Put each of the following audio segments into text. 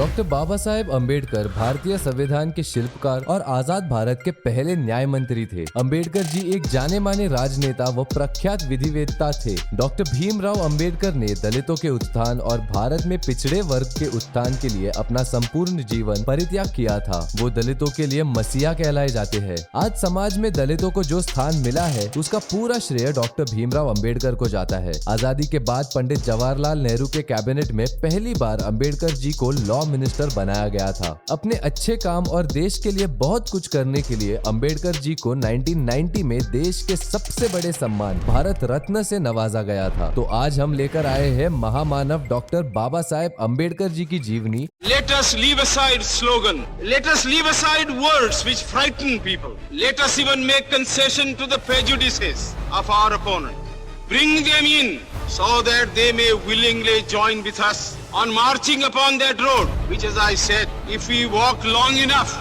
Doctor Baba Saheb Ambedkar भारतीय संविधान के शिल्पकार और आजाद भारत के पहले न्याय मंत्री थे। अम्बेडकर जी एक जाने माने राजनेता व प्रख्यात विधिवेत्ता थे। डॉक्टर भीमराव अम्बेडकर ने दलितों के उत्थान और भारत में पिछड़े वर्ग के उत्थान के लिए अपना संपूर्ण जीवन परित्याग किया था। वो दलितों के लिए मसीहा कहलाए जाते हैं। आज समाज में दलितों को जो स्थान मिला है उसका पूरा श्रेय डॉक्टर भीमराव अम्बेडकर को जाता है। आजादी के बाद पंडित जवाहरलाल नेहरू के कैबिनेट में पहली बार अम्बेडकर जी को लॉ मिनिस्टर बनाया गया था। अपने अच्छे काम और देश के लिए बहुत कुछ करने के लिए अम्बेडकर जी को 1990 में देश के सबसे बड़े सम्मान भारत रत्न से नवाजा गया था। तो आज हम लेकर आए हैं महामानव डॉक्टर बाबा साहेब अम्बेडकर जी की जीवनी। Let us leave aside slogan. Let us leave aside words which frighten people. Let us even make concession to the prejudices of our opponent. Bring them in so that they may willingly join with us on marching upon that road, which, as I said, if we walk long enough,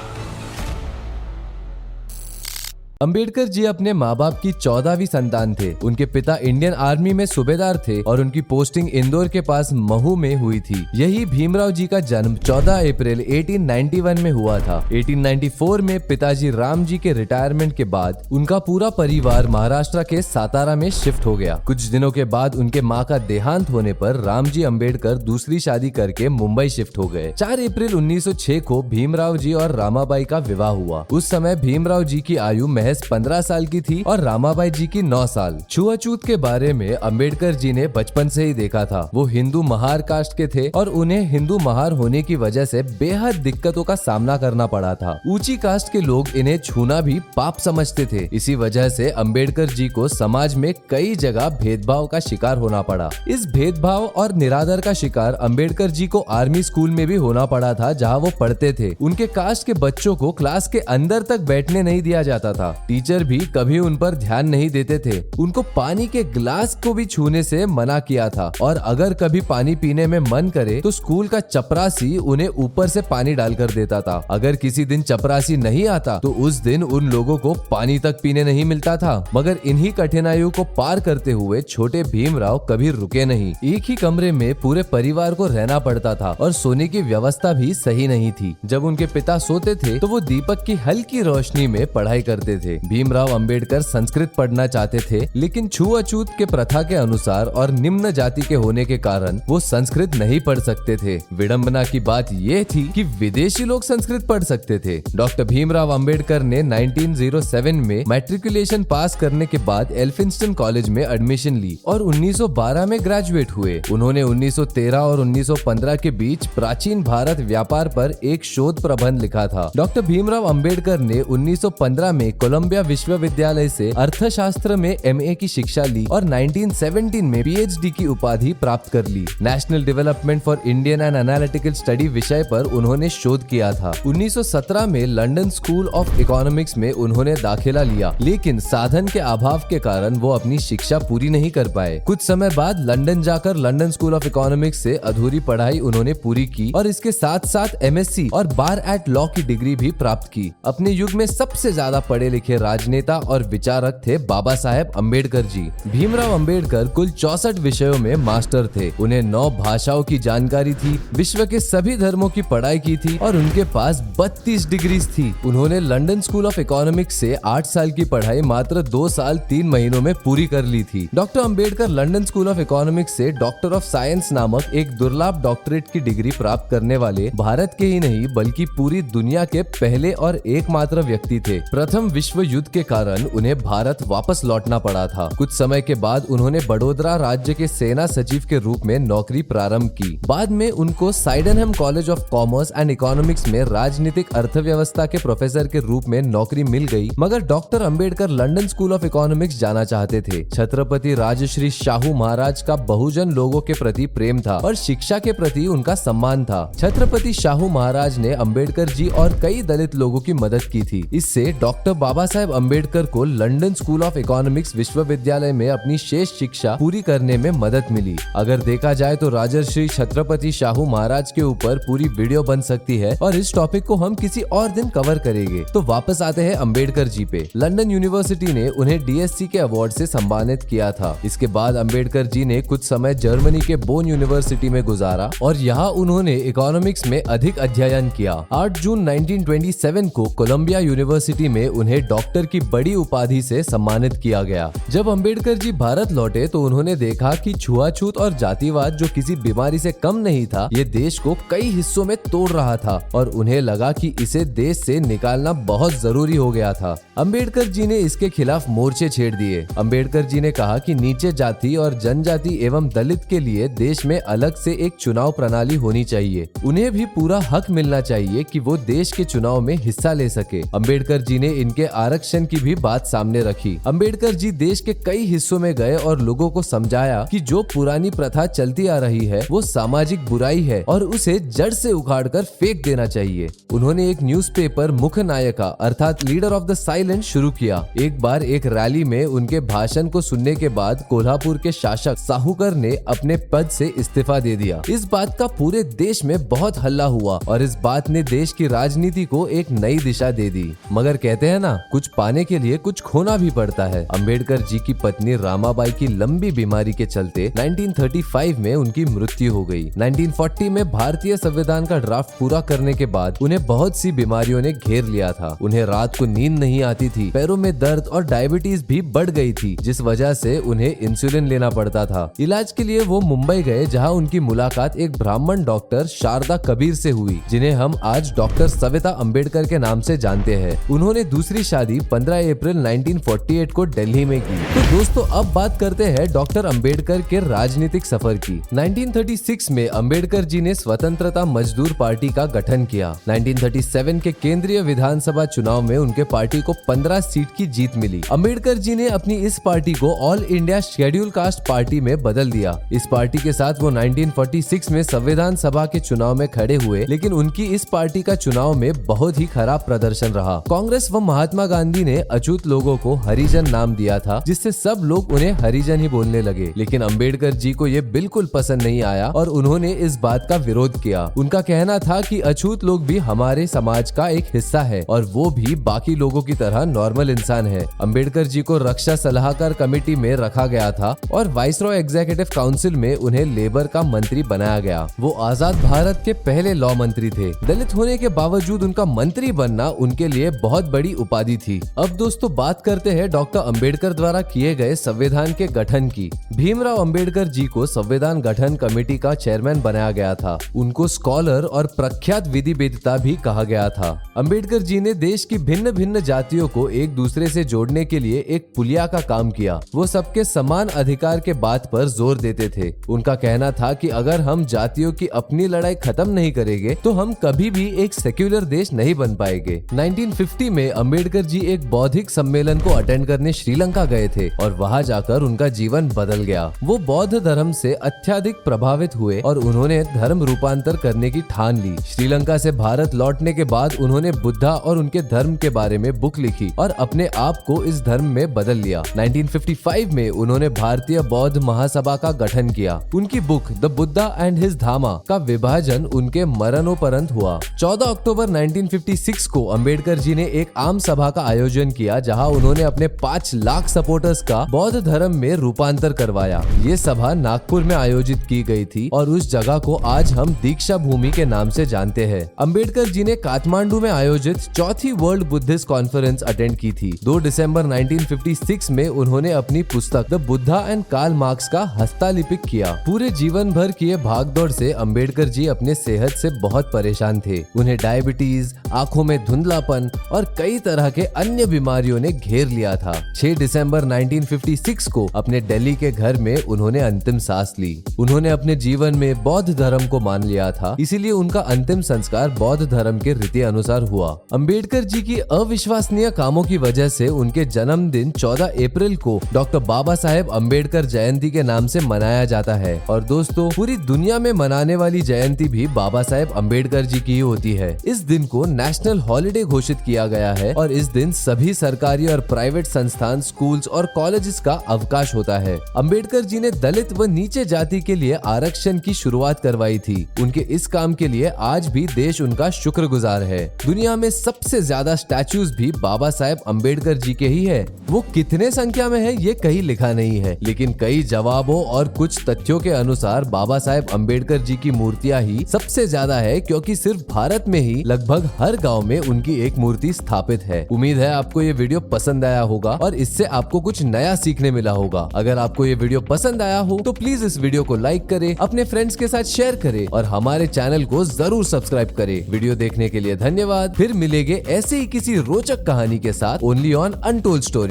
Ambedkar ji अपने माँ बाप की 14वीं संतान थे। उनके पिता Indian army में सूबेदार थे और उनकी पोस्टिंग इंदौर के पास महू में हुई थी। यही भीमराव जी का जन्म 14 अप्रैल 1891 में हुआ था। 1894 में पिताजी राम जी के रिटायरमेंट के बाद उनका पूरा परिवार महाराष्ट्र के सातारा में शिफ्ट हो गया। कुछ दिनों के बाद उनके माँ का देहांत होने पर राम जी अम्बेडकर दूसरी शादी करके मुंबई शिफ्ट हो गए। 4 अप्रैल 1906 को भीमराव जी और रामाबाई का विवाह हुआ। उस समय भीमराव जी की आयु 15 साल की थी और रामाबाई जी की 9 साल। छुआछूत के बारे में अम्बेडकर जी ने बचपन से ही देखा था। वो हिंदू महार कास्ट के थे और उन्हें हिंदू महार होने की वजह से बेहद दिक्कतों का सामना करना पड़ा था। ऊंची कास्ट के लोग इन्हें छूना भी पाप समझते थे। इसी वजह से अम्बेडकर जी को समाज में कई जगह भेदभाव का शिकार होना पड़ा। इस भेदभाव और निरादर का शिकार अम्बेडकर जी को आर्मी स्कूल में भी होना पड़ा था, जहाँ वो पढ़ते थे। उनके कास्ट के बच्चों को क्लास के अंदर तक बैठने नहीं दिया जाता था। टीचर भी कभी उन पर ध्यान नहीं देते थे। उनको पानी के ग्लास को भी छूने से मना किया था और अगर कभी पानी पीने में मन करे तो स्कूल का चपरासी उन्हें ऊपर से पानी डालकर देता था। अगर किसी दिन चपरासी नहीं आता तो उस दिन उन लोगों को पानी तक पीने नहीं मिलता था। मगर इन्हीं कठिनाइयों को पार करते हुए छोटे भीमराव कभी रुके नहीं। एक ही कमरे में पूरे परिवार को रहना पड़ता था और सोने की व्यवस्था भी सही नहीं थी। जब उनके पिता सोते थे तो वो दीपक की हल्की रोशनी में पढ़ाई करते थे। भीमराव अम्बेडकर संस्कृत पढ़ना चाहते थे, लेकिन छुआछूत के प्रथा के अनुसार और निम्न जाति के होने के कारण वो संस्कृत नहीं पढ़ सकते थे। विडंबना की बात ये थी कि विदेशी लोग संस्कृत पढ़ सकते थे। डॉक्टर भीमराव अम्बेडकर ने 1907 में मैट्रिकुलेशन पास करने के बाद एल्फिंस्टन कॉलेज में एडमिशन ली और 1912 में ग्रेजुएट हुए। उन्होंने 1913 और 1915 के बीच प्राचीन भारत व्यापार पर एक शोध प्रबंध लिखा था। डॉक्टर भीमराव अम्बेडकर ने 1915 में कोलंबिया विश्वविद्यालय से अर्थशास्त्र में MA की शिक्षा ली और 1917 में PhD की उपाधि प्राप्त कर ली। National development for Indian and analytical study विषय पर उन्होंने शोध किया था। 1917 में लंदन स्कूल ऑफ इकोनॉमिक्स में उन्होंने दाखिला लिया, लेकिन साधन के अभाव के कारण वो अपनी शिक्षा पूरी नहीं कर पाए। कुछ समय बाद लंदन जाकर लंदन स्कूल ऑफ इकोनॉमिक्स से अधूरी पढ़ाई उन्होंने पूरी की और इसके साथ साथ MSc और बार एट लॉ की डिग्री भी प्राप्त की। अपने युग में सबसे ज्यादा पढ़े लिखे राजनेता और विचारक थे बाबा साहेब अम्बेडकर जी। भीमराव अम्बेडकर कुल 64 विषयों में मास्टर थे। उन्हें 9 भाषाओं की जानकारी थी, विश्व के सभी धर्मों की पढ़ाई की थी और उनके पास 32 डिग्रीज थी। उन्होंने लंदन स्कूल ऑफ इकोनॉमिक्स से 8 साल की पढ़ाई मात्र 2 साल 3 महीनों में पूरी कर ली थी। Doctor Ambedkar London school of economics से डॉक्टर ऑफ साइंस नामक एक दुर्लभ डॉक्टरेट की डिग्री प्राप्त करने वाले भारत के ही नहीं बल्कि पूरी दुनिया के पहले और एकमात्र व्यक्ति थे। प्रथम विश्व युद्ध के कारण उन्हें भारत वापस लौटना पड़ा था। कुछ समय के बाद उन्होंने बड़ोदरा राज्य के सेना सचिव के रूप में नौकरी प्रारंभ की। बाद में उनको Sydenham college of commerce and economics में राजनीतिक अर्थव्यवस्था के प्रोफेसर के रूप में नौकरी मिल गई। मगर doctor Ambedkar London school of economics जाना चाहते थे। छत्रपति राजश्री शाहू महाराज का बहुजन लोगों के प्रति प्रेम था और शिक्षा के प्रति उनका सम्मान था। छत्रपति शाहू महाराज ने अम्बेडकर जी और कई दलित लोगों की मदद की थी। इससे डॉक्टर बाबा बाबा साहेब अम्बेडकर को लंदन स्कूल ऑफ इकोनॉमिक्स विश्वविद्यालय में अपनी शेष शिक्षा पूरी करने में मदद मिली। अगर देखा जाए तो राजर्षि छत्रपति शाहू महाराज के ऊपर पूरी वीडियो बन सकती है और इस टॉपिक को हम किसी और दिन कवर करेंगे। तो वापस आते हैं अम्बेडकर जी पे। लंदन यूनिवर्सिटी ने उन्हें डीएससी के अवार्ड से सम्मानित किया था। इसके बाद अम्बेडकर जी ने कुछ समय जर्मनी के बोन यूनिवर्सिटी में गुजारा और यहाँ उन्होंने इकोनॉमिक्स में अधिक अध्ययन किया। 8 जून 1927 को कोलंबिया यूनिवर्सिटी में उन्हें डॉक्टर की बड़ी उपाधि से सम्मानित किया गया। जब अम्बेडकर जी भारत लौटे तो उन्होंने देखा कि छुआछूत और जातिवाद जो किसी बीमारी से कम नहीं था, ये देश को कई हिस्सों में तोड़ रहा था और उन्हें लगा कि इसे देश से निकालना बहुत जरूरी हो गया था। अम्बेडकर जी ने इसके खिलाफ मोर्चे छेड़ दिए। अम्बेडकर जी ने कहा कि नीचे जाति और जनजाति एवं दलित के लिए देश में अलग से एक चुनाव प्रणाली होनी चाहिए। उन्हें भी पूरा हक मिलना चाहिए कि वो देश के चुनाव में हिस्सा ले सके। अम्बेडकर जी ने इनके आरक्षण की भी बात सामने रखी। अम्बेडकर जी देश के कई हिस्सों में गए और लोगों को समझाया कि जो पुरानी प्रथा चलती आ रही है वो सामाजिक बुराई है और उसे जड़ से उखाड़कर फेंक देना चाहिए। उन्होंने एक न्यूज़पेपर मुख्य नायिका अर्थात लीडर ऑफ द साइलेंट शुरू किया। एक बार एक रैली में उनके भाषण को सुनने के बाद कोल्हापुर के शासक साहूकर ने अपने पद से इस्तीफा दे दिया। इस बात का पूरे देश में बहुत हल्ला हुआ और इस बात ने देश की राजनीति को एक नई दिशा दे दी। मगर कहते हैं ना, कुछ पाने के लिए कुछ खोना भी पड़ता है। अम्बेडकर जी की पत्नी रामाबाई की लंबी बीमारी के चलते 1935 में उनकी मृत्यु हो गई। 1940 में भारतीय संविधान का ड्राफ्ट पूरा करने के बाद उन्हें बहुत सी बीमारियों ने घेर लिया था। उन्हें रात को नींद नहीं आती थी, पैरों में दर्द और डायबिटीज भी बढ़ गई थी, जिस वजह से उन्हें इंसुलिन लेना पड़ता था। इलाज के लिए वो मुंबई गए, जहां उनकी मुलाकात एक ब्राह्मण डॉक्टर शारदा कबीर से हुई, जिन्हें हम आज डॉक्टर सविता अम्बेडकर के नाम से जानते हैं। उन्होंने दूसरी शादी 15 अप्रैल 1948 को दिल्ली में की। तो दोस्तों अब बात करते हैं डॉक्टर अम्बेडकर के राजनीतिक सफर की। 1936 में अम्बेडकर जी ने स्वतंत्रता मजदूर पार्टी का गठन किया। 1937 के केंद्रीय विधानसभा चुनाव में उनके पार्टी को 15 सीट की जीत मिली। अम्बेडकर जी ने अपनी इस पार्टी को all India schedule caste party में बदल दिया। इस पार्टी के साथ वो 1946 में संविधान सभा के चुनाव में खड़े हुए, लेकिन उनकी इस पार्टी का चुनाव में बहुत ही खराब प्रदर्शन रहा। कांग्रेस व महात्मा गांधी ने अछूत लोगों को हरिजन नाम दिया था, जिससे सब लोग उन्हें हरिजन ही बोलने लगे। लेकिन अम्बेडकर जी को ये बिल्कुल पसंद नहीं आया और उन्होंने इस बात का विरोध किया। उनका कहना था कि अछूत लोग भी हमारे समाज का एक हिस्सा है और वो भी बाकी लोगों की तरह नॉर्मल इंसान है। अम्बेडकर जी को रक्षा सलाहकार कमेटी में रखा गया था और वाइसरॉय एग्जीक्यूटिव काउंसिल में उन्हें लेबर का मंत्री बनाया गया। वो आजाद भारत के पहले लॉ मंत्री थे। दलित होने के बावजूद उनका मंत्री बनना उनके लिए बहुत बड़ी उपाधि थी। अब दोस्तों बात करते हैं डॉक्टर अम्बेडकर द्वारा किए गए संविधान के गठन की। भीमराव अम्बेडकर जी को संविधान गठन कमेटी का चेयरमैन बनाया गया था। उनको स्कॉलर और प्रख्यात विधिवेत्ता भी कहा गया था। अम्बेडकर जी ने देश की भिन्न भिन्न जातियों को एक दूसरे से जोड़ने के लिए एक पुलिया का काम किया। वो सबके समान अधिकार के बात पर जोर देते थे। उनका कहना था कि अगर हम जातियों की अपनी लड़ाई खत्म नहीं करेंगे तो हम कभी भी एक सेक्युलर देश नहीं बन पाएंगे। 1950 में अम्बेडकर जी एक बौद्धिक सम्मेलन को अटेंड करने श्रीलंका गए थे और वहां जाकर उनका जीवन बदल गया। वो बौद्ध धर्म से अत्यधिक प्रभावित हुए और उन्होंने धर्म रूपांतर करने की ठान ली। श्रीलंका से भारत लौटने के बाद उन्होंने बुद्धा और उनके धर्म के बारे में बुक लिखी और अपने आप को इस धर्म में बदल लिया। 1955 में उन्होंने भारतीय बौद्ध महासभा का गठन किया। उनकी book the Buddha and his धामा का विभाजन उनके मरणोपरांत हुआ। 14 अक्टूबर 1956 को अम्बेडकर जी ने एक आम सभा का आयोजन किया, जहां उन्होंने अपने 5 लाख सपोर्टर्स का बौद्ध धर्म में रूपांतर करवाया। ये सभा नागपुर में आयोजित की गई थी और उस जगह को आज हम दीक्षा भूमि के नाम से जानते हैं। अम्बेडकर जी ने काठमांडू में आयोजित चौथी वर्ल्ड बुद्धिस्ट कॉन्फ्रेंस अटेंड की थी। 2 दिसंबर 1956 में उन्होंने अपनी पुस्तक the Buddha and Karl Marx का हस्तालिपित किया। पूरे जीवन भर किए भागदौड़ से अम्बेडकर जी अपने सेहत से बहुत परेशान थे। उन्हें डायबिटीज, आंखों में धुंधलापन और कई तरह के अन्य बीमारियों ने घेर लिया था। 6 दिसंबर 1956 को अपने दिल्ली के घर में उन्होंने अंतिम सांस ली। उन्होंने अपने जीवन में बौद्ध धर्म को मान लिया था, इसीलिए उनका अंतिम संस्कार बौद्ध धर्म के रीति अनुसार हुआ। अम्बेडकर जी की अविश्वसनीय उल्लेखनीय कामों की वजह से उनके जन्मदिन 14 अप्रैल को डॉक्टर बाबा साहेब अम्बेडकर जयंती के नाम से मनाया जाता है। और दोस्तों, पूरी दुनिया में मनाने वाली जयंती भी बाबा साहेब अम्बेडकर जी की ही होती है। इस दिन को नेशनल हॉलिडे घोषित किया गया है और इस दिन सभी सरकारी और प्राइवेट संस्थान, स्कूल्स और कॉलेजेस का अवकाश होता है। अम्बेडकर जी ने दलित व नीचे जाति के लिए आरक्षण की शुरुआत करवाई थी। उनके इस काम के लिए आज भी देश उनका शुक्रगुजार है। दुनिया में सबसे ज्यादा स्टैचूज भी बाबा साहेब अम्बेडकर जी के ही है। वो कितने संख्या में है ये कहीं लिखा नहीं है, लेकिन कई जवाबों और कुछ तथ्यों के अनुसार बाबा साहेब अम्बेडकर जी की मूर्तियां ही सबसे ज्यादा है, क्योंकि सिर्फ भारत में ही लगभग हर गांव में उनकी एक मूर्ति स्थापित है। उम्मीद है आपको ये वीडियो पसंद आया होगा और इससे आपको कुछ नया सीखने मिला होगा। अगर आपको ये वीडियो पसंद आया हो तो प्लीज इस वीडियो को लाइक करें, अपने फ्रेंड्स के साथ शेयर करें और हमारे चैनल को जरूर सब्सक्राइब करें। वीडियो देखने के लिए धन्यवाद। फिर मिलेंगे ऐसे ही किसी रोचक कहानी के साथ ओनली ऑन अनटोल्ड स्टोरी।